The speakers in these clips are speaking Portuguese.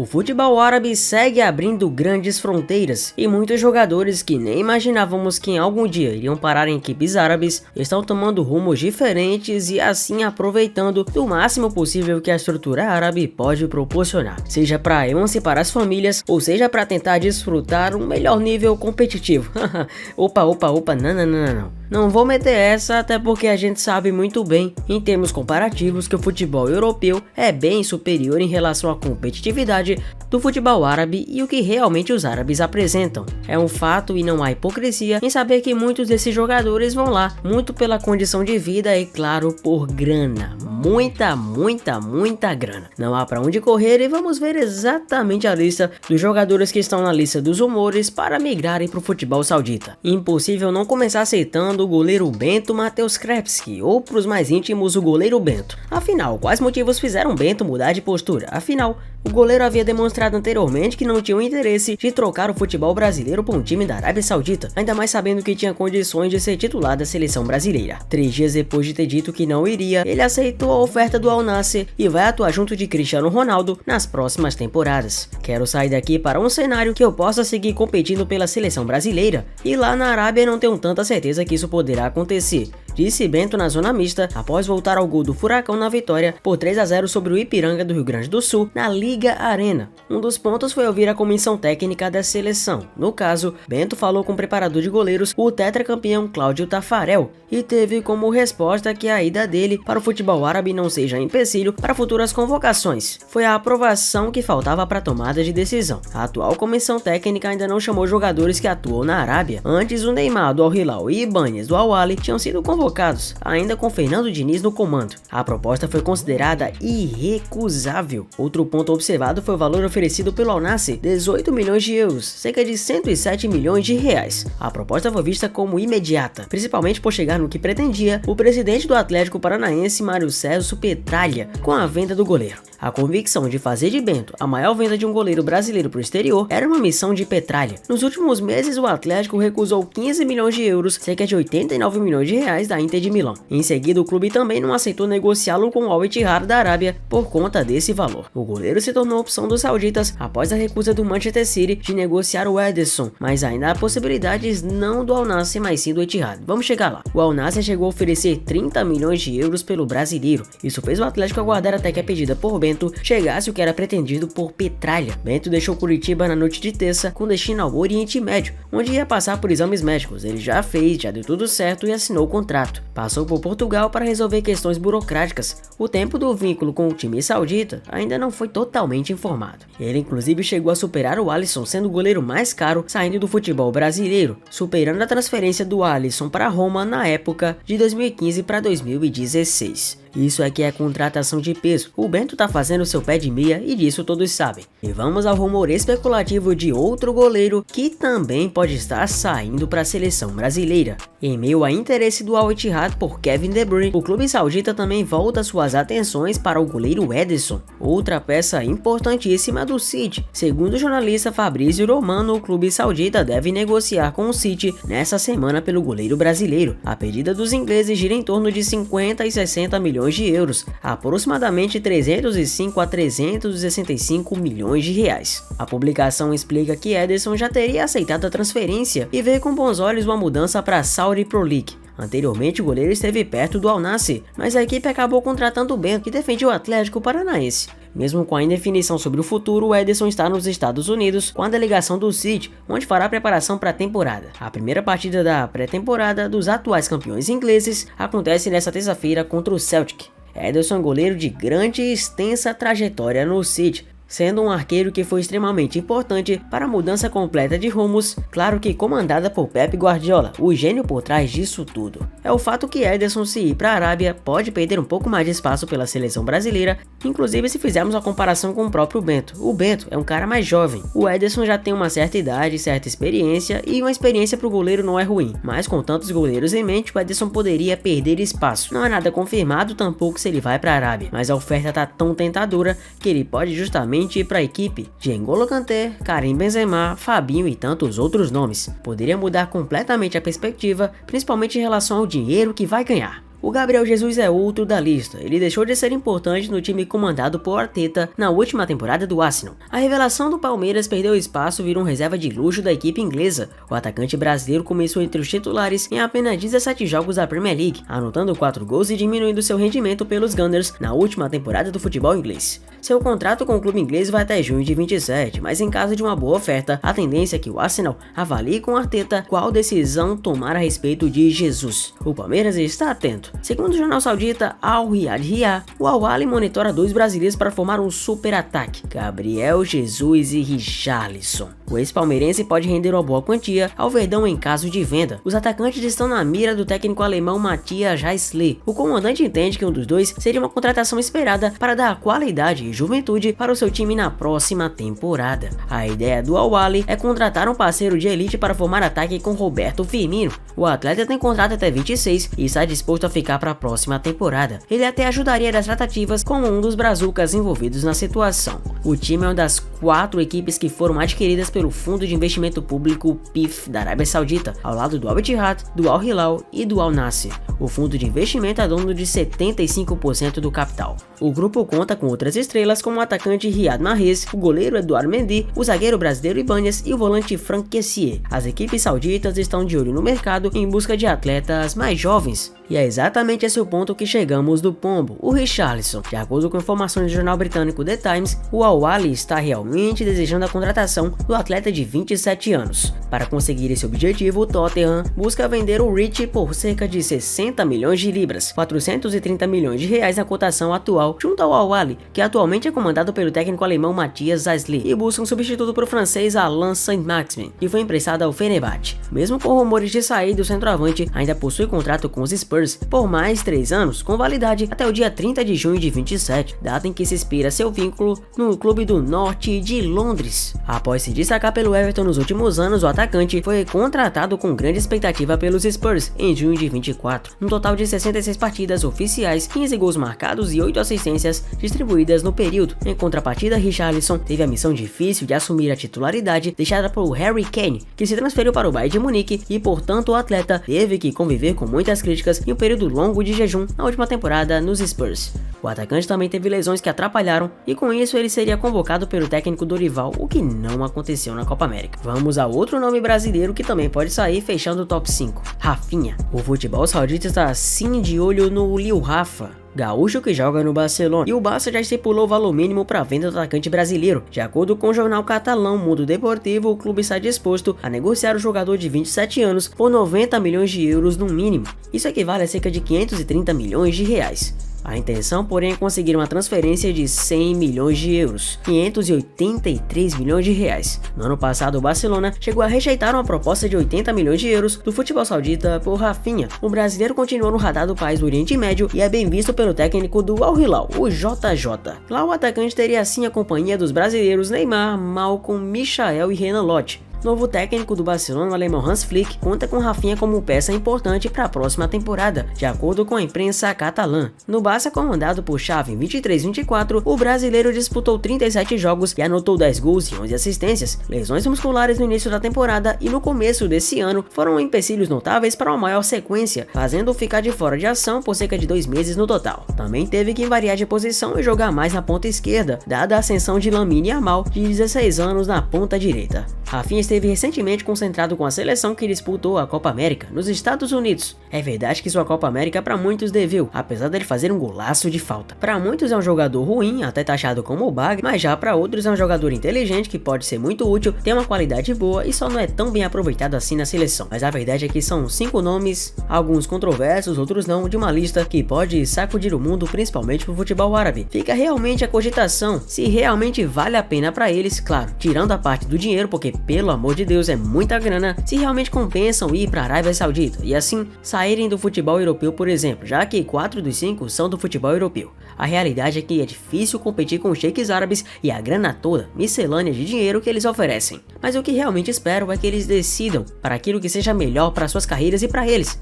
O futebol árabe segue abrindo grandes fronteiras e muitos jogadores que nem imaginávamos que em algum dia iriam parar em equipes árabes estão tomando rumos diferentes e assim aproveitando do máximo possível que a estrutura árabe pode proporcionar, seja para emancipar as famílias ou seja para tentar desfrutar um melhor nível competitivo. Opa, não. Não vou meter essa, até porque a gente sabe muito bem, em termos comparativos, que o futebol europeu é bem superior em relação à competitividade do futebol árabe e o que realmente os árabes apresentam. É um fato e não há hipocrisia em saber que muitos desses jogadores vão lá, muito pela condição de vida e claro, por grana. Muita grana. Não há pra onde correr e vamos ver exatamente a lista dos jogadores que estão na lista dos rumores para migrarem pro futebol saudita. Impossível não começar aceitando o goleiro Bento Mateus Krepski, ou pros mais íntimos o goleiro Bento. Afinal, quais motivos fizeram Bento mudar de postura? Afinal, o goleiro havia demonstrado anteriormente que não tinha o interesse de trocar o futebol brasileiro por um time da Arábia Saudita, ainda mais sabendo que tinha condições de ser titular da seleção brasileira. 3 dias depois de ter dito que não iria, ele aceitou a oferta do Al Nassr e vai atuar junto de Cristiano Ronaldo nas próximas temporadas. Quero sair daqui para um cenário que eu possa seguir competindo pela seleção brasileira, e lá na Arábia não tenho tanta certeza que isso poderá acontecer, disse Bento na zona mista após voltar ao gol do Furacão na vitória por 3-0 sobre o Ipiranga do Rio Grande do Sul na Liga Arena. Um dos pontos foi ouvir a comissão técnica da seleção. No caso, Bento falou com o preparador de goleiros, o tetracampeão Cláudio Tafarel, e teve como resposta que a ida dele para o futebol árabe não seja empecilho para futuras convocações. Foi a aprovação que faltava para a tomada de decisão. A atual comissão técnica ainda não chamou jogadores que atuam na Arábia. Antes, o Neymar do Al Hilal e Ibañez do Al Ahly tinham sido convocados, ainda com Fernando Diniz no comando. A proposta foi considerada irrecusável. Outro ponto observado foi o valor oferecido pelo Al Nassr, 18 milhões de euros, cerca de 107 milhões de reais. A proposta foi vista como imediata, principalmente por chegar no que pretendia o presidente do Atlético Paranaense, Mário Sérgio Petralha, com a venda do goleiro. A convicção de fazer de Bento a maior venda de um goleiro brasileiro para o exterior era uma missão de Petralha. Nos últimos meses, o Atlético recusou 15 milhões de euros, cerca de 89 milhões de reais da Inter de Milão. Em seguida, o clube também não aceitou negociá-lo com o Al Ittihad da Arábia por conta desse valor. O goleiro se tornou opção dos sauditas após a recusa do Manchester City de negociar o Ederson, mas ainda há possibilidades não do Al Nassr, mas sim do Ittihad. Vamos chegar lá. O Al Nassr chegou a oferecer 30 milhões de euros pelo brasileiro. Isso fez o Atlético aguardar até que a pedida por Bento chegasse o que era pretendido por Petralha. Bento deixou Curitiba na noite de terça com destino ao Oriente Médio, onde ia passar por exames médicos. Ele já deu tudo certo e assinou o contrato. Passou por Portugal para resolver questões burocráticas. O tempo do vínculo com o time saudita ainda não foi totalmente informado. Ele inclusive chegou a superar o Alisson, sendo o goleiro mais caro saindo do futebol brasileiro, superando a transferência do Alisson para Roma na época de 2015 para 2016. Isso aqui é contratação de peso. O Bento tá fazendo seu pé de meia e disso todos sabem. E vamos ao rumor especulativo de outro goleiro que também pode estar saindo para a seleção brasileira. Em meio ao interesse do Al Ittihad por Kevin De Bruyne, o clube saudita também volta suas atenções para o goleiro Ederson, outra peça importantíssima do City. Segundo o jornalista Fabrício Romano, o clube saudita deve negociar com o City nessa semana pelo goleiro brasileiro. A pedida dos ingleses gira em torno de 50 e 60 milhões de euros, aproximadamente 305 a 365 milhões de reais. A publicação explica que Ederson já teria aceitado a transferência e vê com bons olhos uma mudança para a Saudi Pro League. Anteriormente, o goleiro esteve perto do Al Nassr, mas a equipe acabou contratando o Bento, que defende o Atlético Paranaense. Mesmo com a indefinição sobre o futuro, o Ederson está nos Estados Unidos com a delegação do City, onde fará a preparação para a temporada. A primeira partida da pré-temporada dos atuais campeões ingleses acontece nesta terça-feira contra o Celtic. Ederson é goleiro de grande e extensa trajetória no City, sendo um arqueiro que foi extremamente importante para a mudança completa de rumos, claro que comandada por Pep Guardiola, o gênio por trás disso tudo. É o fato que Ederson, se ir para a Arábia, pode perder um pouco mais de espaço pela seleção brasileira, inclusive se fizermos a comparação com o próprio Bento. O Bento é um cara mais jovem, o Ederson já tem uma certa idade, certa experiência, e uma experiência para o goleiro não é ruim, mas com tantos goleiros em mente, o Ederson poderia perder espaço. Não é nada confirmado tampouco se ele vai para a Arábia, mas a oferta tá tão tentadora que ele pode justamente ir para a equipe de N'Golo Kanté, Karim Benzema, Fabinho e tantos outros nomes. Poderia mudar completamente a perspectiva, principalmente em relação ao dinheiro que vai ganhar. O Gabriel Jesus é outro da lista, ele deixou de ser importante no time comandado por Arteta na última temporada do Arsenal. A revelação do Palmeiras perdeu espaço e virou um reserva de luxo da equipe inglesa. O atacante brasileiro começou entre os titulares em apenas 17 jogos da Premier League, anotando 4 gols e diminuindo seu rendimento pelos Gunners na última temporada do futebol inglês. Seu contrato com o clube inglês vai até junho de 27, mas em caso de uma boa oferta, a tendência é que o Arsenal avalie com Arteta qual decisão tomar a respeito de Jesus. O Palmeiras está atento. Segundo o jornal saudita Al Riyadh, o Al Ahly monitora 2 brasileiros para formar um super ataque, Gabriel Jesus e Richarlison. O ex-palmeirense pode render uma boa quantia ao Verdão em caso de venda. Os atacantes estão na mira do técnico alemão Matthias Hässler. O comandante entende que um dos dois seria uma contratação esperada para dar qualidade e juventude para o seu time na próxima temporada. A ideia do Al Ahly é contratar um parceiro de elite para formar ataque com Roberto Firmino. O atleta tem contrato até 26 e está disposto a ficar para a próxima temporada. Ele até ajudaria nas tratativas com um dos brazucas envolvidos na situação. O time é uma das 4 equipes que foram adquiridas pelo Fundo de Investimento Público PIF da Arábia Saudita, ao lado do Al Ittihad, do Al Hilal e do Al Nassr. O fundo de investimento é dono de 75% do capital. O grupo conta com outras estrelas como o atacante Riyad Mahrez, o goleiro Eduardo Mendy, o zagueiro brasileiro Ibanez e o volante Franck Kessié. As equipes sauditas estão de olho no mercado em busca de atletas mais jovens. E é exatamente esse o ponto que chegamos do pombo, o Richarlison. De acordo com informações do jornal britânico The Times, o Al Ahly está realmente desejando a contratação do atleta de 27 anos. Para conseguir esse objetivo, o Tottenham busca vender o Rich por cerca de 60 milhões de libras, 430 milhões de reais na cotação atual, junto ao Al Ahly, que atualmente é comandado pelo técnico alemão Matthias Hässler, e busca um substituto para o francês Alain Saint-Maximin, que foi emprestado ao Fenerbahçe. Mesmo com rumores de saída, o centroavante ainda possui contrato com os Spurs por mais 3 anos, com validade até o dia 30 de junho de 27, data em que se expira seu vínculo no clube do norte de Londres. Após se destacar pelo Everton nos últimos anos, o atacante foi contratado com grande expectativa pelos Spurs em junho de 24. Um total de 66 partidas oficiais, 15 gols marcados e 8 assistências distribuídas no período. Em contrapartida, Richarlison teve a missão difícil de assumir a titularidade deixada por Harry Kane, que se transferiu para o Bayern de Munique e, portanto, o atleta teve que conviver com muitas críticas em um período longo de jejum na última temporada nos Spurs. O atacante também teve lesões que atrapalharam e com isso ele seria convocado pelo técnico Dorival, o que não aconteceu na Copa América. Vamos a outro nome brasileiro que também pode sair fechando o top 5, Rafinha. O futebol saudita está sim de olho no Lil Rafa, gaúcho que joga no Barcelona, e o Barça já estipulou o valor mínimo para a venda do atacante brasileiro. De acordo com o jornal catalão Mundo Deportivo, o clube está disposto a negociar o jogador de 27 anos por 90 milhões de euros no mínimo. Isso equivale a cerca de 530 milhões de reais. A intenção, porém, é conseguir uma transferência de 100 milhões de euros, 583 milhões de reais. No ano passado, o Barcelona chegou a rejeitar uma proposta de 80 milhões de euros do futebol saudita por Rafinha. O brasileiro continua no radar do país do Oriente Médio e é bem visto pelo técnico do Al Hilal, o JJ. Lá, o atacante teria assim a companhia dos brasileiros Neymar, Malcom, Michael e Renan Lodge. Novo técnico do Barcelona, o alemão Hans Flick, conta com Rafinha como peça importante para a próxima temporada, de acordo com a imprensa catalã. No Barça, comandado por Xavi em 23-24, o brasileiro disputou 37 jogos e anotou 10 gols e 11 assistências. Lesões musculares no início da temporada e no começo desse ano foram empecilhos notáveis para uma maior sequência, fazendo-o ficar de fora de ação por cerca de 2 meses no total. Também teve que variar de posição e jogar mais na ponta esquerda, dada a ascensão de Lamine Yamal, de 16 anos, na ponta direita. Rafinha esteve recentemente concentrado com a seleção que disputou a Copa América nos Estados Unidos. É verdade que sua Copa América para muitos deveu, apesar dele fazer um golaço de falta. Para muitos é um jogador ruim, até taxado como o bag, mas já para outros é um jogador inteligente que pode ser muito útil, tem uma qualidade boa e só não é tão bem aproveitado assim na seleção. Mas a verdade é que são 5 nomes, alguns controversos, outros não, de uma lista que pode sacudir o mundo, principalmente pro futebol árabe. Fica realmente a cogitação se realmente vale a pena para eles, claro, tirando a parte do dinheiro, porque pelo amor de Deus é muita grana, se realmente compensam ir para a Arábia Saudita e assim saírem do futebol europeu, por exemplo, já que 4 dos 5 são do futebol europeu. A realidade é que é difícil competir com os cheques árabes e a grana toda, miscelânea de dinheiro que eles oferecem. Mas o que realmente espero é que eles decidam para aquilo que seja melhor para suas carreiras e para eles,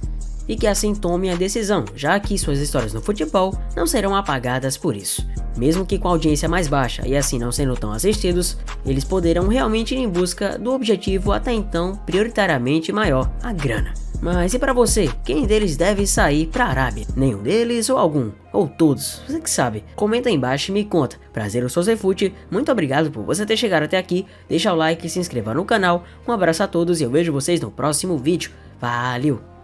e que assim tomem a decisão, já que suas histórias no futebol não serão apagadas por isso. Mesmo que com audiência mais baixa e assim não sendo tão assistidos, eles poderão realmente ir em busca do objetivo até então prioritariamente maior, a grana. Mas e pra você, quem deles deve sair pra Arábia? Nenhum deles ou algum? Ou todos? Você que sabe. Comenta aí embaixo e me conta. Prazer, eu sou Zefute, muito obrigado por você ter chegado até aqui, deixa o like e se inscreva no canal. Um abraço a todos e eu vejo vocês no próximo vídeo. Valeu!